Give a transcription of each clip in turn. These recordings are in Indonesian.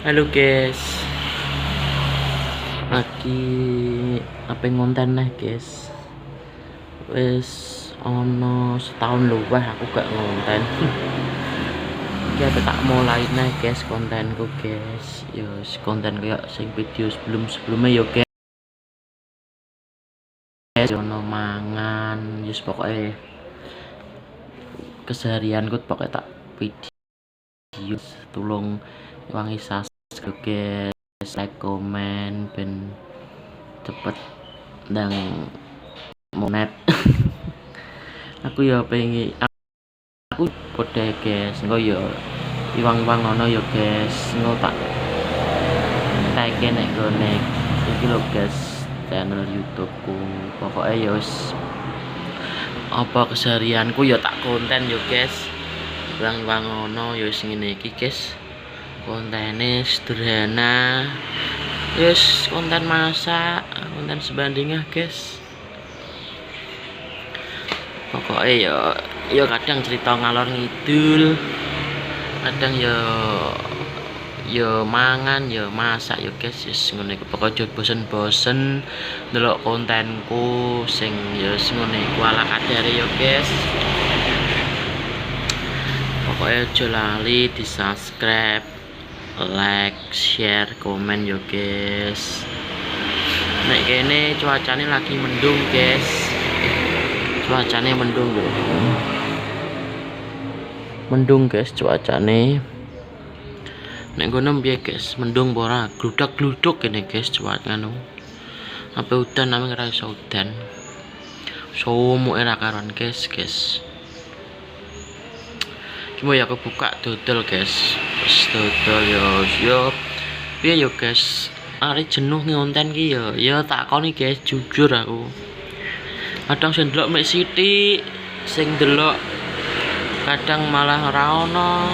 Halo guys, lagi apa ngonten nih guys? Wes ono setahun luwih aku gak ngonten. Iki tak mulai nih guys kontenku guys. Yo konten kayak sing video sebelumnya yo guys. Ono mangan, yus pokoknya keseharianku pokoknya tak video tulung wangi subscribe guys, like komen ben cepet ndang monet. Aku ya pengen aku podo guys, engko ya iwang-iwang ngono ya guys, engko tak tag nek gone iki lho guys channel YouTubeku. Pokoknya ya wis apa keseharianku ya tak konten ya guys. Iwang-iwang ngono ya wis ngene iki guys. Kontene sederhana. Yes, konten masak, konten sebandingnya guys. Pokoknya ya kadang cerita ngalor ngidul, kadang ya mangan ya masak ya guys. Yes, ngono iku pokoknya bosen-bosen ndelok kontenku sing ya ngono iku ala kadare ya guys. Pokoknya aja lali di subscribe, like, share, komen ya guys. Nek kene cuacanya lagi mendung guys. Cuacanya mendung loh. Mendung guys cuacane. Nek ngono piye guys? Mendung ora? Gludak-gluduk kene guys cuacane. Apa udan namanya ora iso udan. Somo era karon guys. Cuma ya aku buka dodol guys. Terus dodol yo. Piye yo guys? Ari jenuh ngonten ki ya takoni guys, jujur aku. Kadang sing ndelok mek sithik, sing ndelok kadang malah ora ono.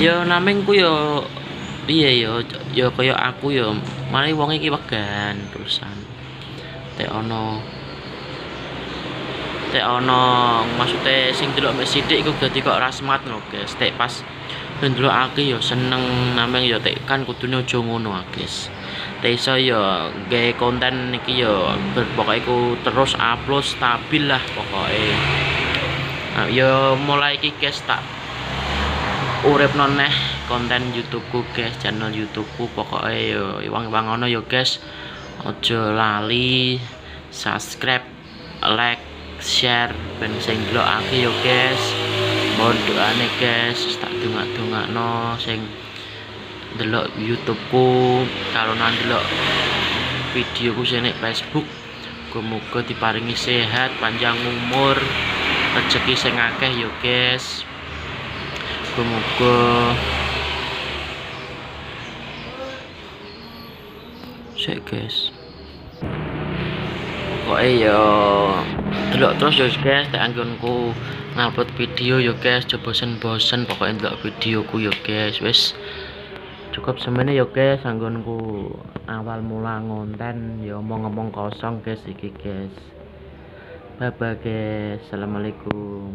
Ya namengku ya piye ya kaya aku ya mari wong iki wegan terusan. Tek ono maksude sing ndelok mek sithik iku dadi kok ora semat lho guys. Tek pas ndelok aku ya seneng nameng ya tek kan kudune aja ngono guys. Iso ya gawe konten iki ya pokoknya ku terus upload stabil lah pokoknya. Nah, ya mulai iki guys tak uripno neh konten YouTubeku guys, channel YouTubeku pokoknya ya iwang-iwang ngono ya guys. Aja lali subscribe, like, share ben sing ndelokake ya guys. Mohon doane guys, tak dongak-dongakno sing delok YouTubeku kalau nanti delok videoku sing nek Facebook. Muga diparingi sehat, panjang umur, rezeki sing akeh yo guys. Muga sik guys. Pokoke yo delok terus yo guys, tak anggonku ngupload video yo guys, aja bosen-bosen pokoke ndelok videoku yo guys. Wis cukup semene ya guys anggonku awal mula ngonten ya omong-omong kosong guys iki guys. Bye bye guys, assalamualaikum.